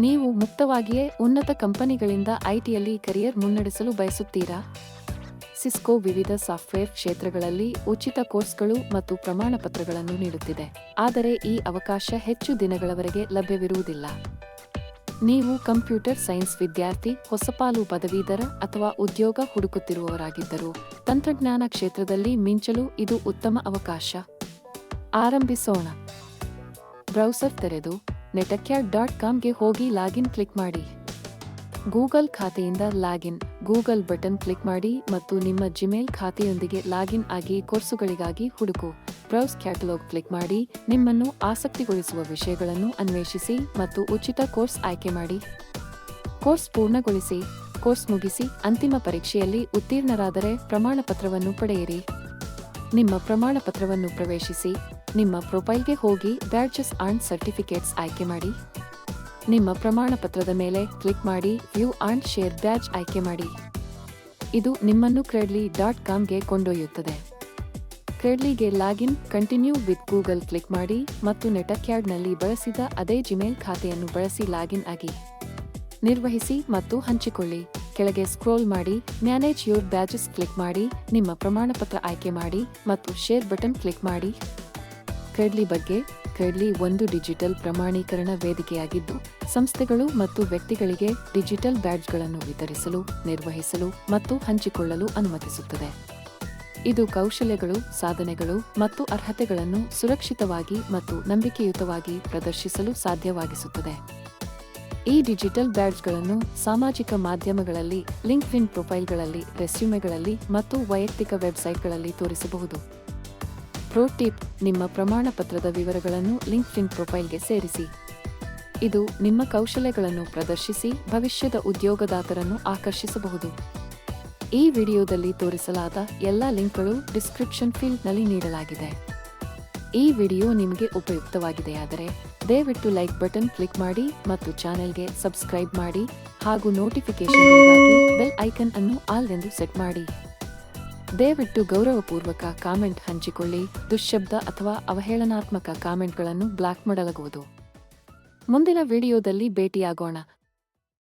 ನೀವು ಮುಕ್ತವಾಗಿಯೇ ಉನ್ನತ ಕಂಪನಿಗಳಿಂದ ಐಟಿಯಲ್ಲಿ ಕರಿಯರ್ ಮುನ್ನಡೆಸಲು ಬಯಸುತ್ತೀರಾ? ಸಿಸ್ಕೋ ವಿವಿಧ ಸಾಫ್ಟ್ವೇರ್ ಕ್ಷೇತ್ರಗಳಲ್ಲಿ ಉಚಿತ ಕೋರ್ಸ್ಗಳು ಮತ್ತು ಪ್ರಮಾಣಪತ್ರಗಳನ್ನು ನೀಡುತ್ತಿದೆ, ಆದರೆ ಈ ಅವಕಾಶ ಹೆಚ್ಚು ದಿನಗಳವರೆಗೆ ಲಭ್ಯವಿರುವುದಿಲ್ಲ. ನೀವು ಕಂಪ್ಯೂಟರ್ ಸೈನ್ಸ್ ವಿದ್ಯಾರ್ಥಿ, ಹೊಸಪಾಲು ಪದವೀಧರ ಅಥವಾ ಉದ್ಯೋಗ ಹುಡುಕುತ್ತಿರುವವರಾಗಿದ್ದರೂ ತಂತ್ರಜ್ಞಾನ ಕ್ಷೇತ್ರದಲ್ಲಿ ಮಿಂಚಲು ಇದು ಉತ್ತಮ ಅವಕಾಶ. ಆರಂಭಿಸೋಣ. ಬ್ರೌಸರ್ ತೆರೆದು netacad.comಗೆ ಹೋಗಿ ಲಾಗಿನ್ ಕ್ಲಿಕ್ ಮಾಡಿ. ಗೂಗಲ್ ಖಾತೆಯಿಂದ ಲಾಗಿನ್ ಗೂಗಲ್ ಬಟನ್ ಕ್ಲಿಕ್ ಮಾಡಿ ಮತ್ತು ನಿಮ್ಮ ಜಿಮೇಲ್ ಖಾತೆಯೊಂದಿಗೆ ಲಾಗಿನ್ ಆಗಿ ಕೋರ್ಸುಗಳಿಗಾಗಿ ಹುಡುಕು. ಬ್ರೌಸ್ ಕ್ಯಾಟಲಾಗ್ ಕ್ಲಿಕ್ ಮಾಡಿ, ನಿಮ್ಮನ್ನು ಆಸಕ್ತಿಗೊಳಿಸುವ ವಿಷಯಗಳನ್ನು ಅನ್ವೇಷಿಸಿ ಮತ್ತು ಉಚಿತ ಕೋರ್ಸ್ ಆಯ್ಕೆ ಮಾಡಿ. ಕೋರ್ಸ್ ಪೂರ್ಣಗೊಳಿಸಿ. ಕೋರ್ಸ್ ಮುಗಿಸಿ ಅಂತಿಮ ಪರೀಕ್ಷೆಯಲ್ಲಿ ಉತ್ತೀರ್ಣರಾದರೆ ಪ್ರಮಾಣಪತ್ರವನ್ನು ಪಡೆಯಿರಿ. ನಿಮ್ಮ ಪ್ರಮಾಣಪತ್ರವನ್ನು ಪ್ರವೇಶಿಸಿ. ನಿಮ್ಮ ಪ್ರೊಫೈಲ್ಗೆ ಹೋಗಿ ಬ್ಯಾಡ್ಜಸ್ ಅಂಡ್ ಸರ್ಟಿಫಿಕೇಟ್ಸ್ ಆಯ್ಕೆ ಮಾಡಿ. ನಿಮ್ಮ ಪ್ರಮಾಣಪತ್ರದ ಮೇಲೆ ಕ್ಲಿಕ್ ಮಾಡಿ ವ್ಯೂ ಅಂಡ್ ಶೇರ್ ಬ್ಯಾಡ್ಜ್ ಆಯ್ಕೆ ಮಾಡಿ. ಇದು ನಿಮ್ಮನ್ನು credly.comಗೆ ಕೊಂಡೊಯ್ಯುತ್ತದೆ. ಕ್ರೆಡ್ಲಿಗೆ login continue with Google click ಮಾಡಿ ಮತ್ತು ನೆಟಕ್ಯಾಡ್ನಲ್ಲಿ ಬಳಸಿದ ಅದೇ ಜಿಮೇಲ್ ಖಾತೆಯನ್ನು ಬಳಸಿ ಲಾಗಿನ್ ಆಗಿ. ನಿರ್ವಹಿಸಿ ಮತ್ತು ಹಂಚಿಕೊಳ್ಳಿ. ಕೆಳಗೆ ಸ್ಕ್ರೋಲ್ ಮಾಡಿ, ಮ್ಯಾನೇಜ್ ಯೋರ್ ಬ್ಯಾಡ್ಜಸ್ ಕ್ಲಿಕ್ ಮಾಡಿ, ನಿಮ್ಮ ಪ್ರಮಾಣಪತ್ರ ಆಯ್ಕೆ ಮಾಡಿ ಮತ್ತು ಶೇರ್ ಬಟನ್ ಕ್ಲಿಕ್ ಮಾಡಿ. ಕ್ರೆಡ್ಲಿ ಬಗ್ಗೆ. ಕ್ರೆಡ್ಲಿ ಒಂದು ಡಿಜಿಟಲ್ ಪ್ರಮಾಣೀಕರಣ ವೇದಿಕೆಯಾಗಿದ್ದು, ಸಂಸ್ಥೆಗಳು ಮತ್ತು ವ್ಯಕ್ತಿಗಳಿಗೆ ಡಿಜಿಟಲ್ ಬ್ಯಾಡ್ಜ್ಗಳನ್ನು ವಿತರಿಸಲು, ನಿರ್ವಹಿಸಲು ಮತ್ತು ಹಂಚಿಕೊಳ್ಳಲು ಅನುಮತಿಸುತ್ತದೆ. ಇದು ಕೌಶಲ್ಯಗಳು, ಸಾಧನೆಗಳು ಮತ್ತು ಅರ್ಹತೆಗಳನ್ನು ಸುರಕ್ಷಿತವಾಗಿ ಮತ್ತು ನಂಬಿಕೆಯುತವಾಗಿ ಪ್ರದರ್ಶಿಸಲು ಸಾಧ್ಯವಾಗಿಸುತ್ತದೆ. ಈ ಡಿಜಿಟಲ್ ಬ್ಯಾಡ್ಜ್ಗಳನ್ನು ಸಾಮಾಜಿಕ ಮಾಧ್ಯಮಗಳಲ್ಲಿ, ಲಿಂಕ್ಡ್ಇನ್ ಪ್ರೊಫೈಲ್ಗಳಲ್ಲಿ, ರೆಸ್ಯೂಮೆಗಳಲ್ಲಿ ಮತ್ತು ವೈಯಕ್ತಿಕ ವೆಬ್ಸೈಟ್ಗಳಲ್ಲಿ ತೋರಿಸಬಹುದು. ಪ್ರೋ ಟಿಪ್: ನಿಮ್ಮ ಪ್ರಮಾಣಪತ್ರದ ವಿವರಗಳನ್ನು ಲಿಂಕ್ಡ್ಇನ್ ಪ್ರೊಫೈಲ್ಗೆ ಸೇರಿಸಿ. ಇದು ನಿಮ್ಮ ಕೌಶಲ್ಯಗಳನ್ನು ಪ್ರದರ್ಶಿಸಿ ಭವಿಷ್ಯದ ಉದ್ಯೋಗದಾತರನ್ನು ಆಕರ್ಷಿಸಬಹುದು. ಈ ವಿಡಿಯೋದಲ್ಲಿ ತೋರಿಸಲಾದ ಎಲ್ಲ ಲಿಂಕ್ಗಳು ಡಿಸ್ಕ್ರಿಪ್ಷನ್ ಫೀಲ್ಡ್ನಲ್ಲಿ ನೀಡಲಾಗಿದೆ. ಈ ವಿಡಿಯೋ ನಿಮಗೆ ಉಪಯುಕ್ತವಾಗಿದೆಯಾದರೆ ದಯವಿಟ್ಟು ಲೈಕ್ ಬಟನ್ ಕ್ಲಿಕ್ ಮಾಡಿ ಮತ್ತು ಚಾನೆಲ್ಗೆ ಸಬ್ಸ್ಕ್ರೈಬ್ ಮಾಡಿ ಹಾಗೂ ನೋಟಿಫಿಕೇಶನ್ಗಳಿಗಾಗಿ ಬೆಲ್ ಐಕನ್ ಅನ್ನು ಆಲ್ ಎಂದು ಸೆಟ್ ಮಾಡಿ. ದಯವಿಟ್ಟು ಗೌರವಪೂರ್ವಕ ಕಾಮೆಂಟ್ ಹಂಚಿಕೊಳ್ಳಿ. ದುಶ್ಶಬ್ದ ಅಥವಾ ಅವಹೇಳನಾತ್ಮಕ ಕಾಮೆಂಟ್ಗಳನ್ನು ಬ್ಲಾಕ್ ಮಾಡಲಾಗುವುದು. ಮುಂದಿನ ವಿಡಿಯೋದಲ್ಲಿ ಭೇಟಿಯಾಗೋಣ.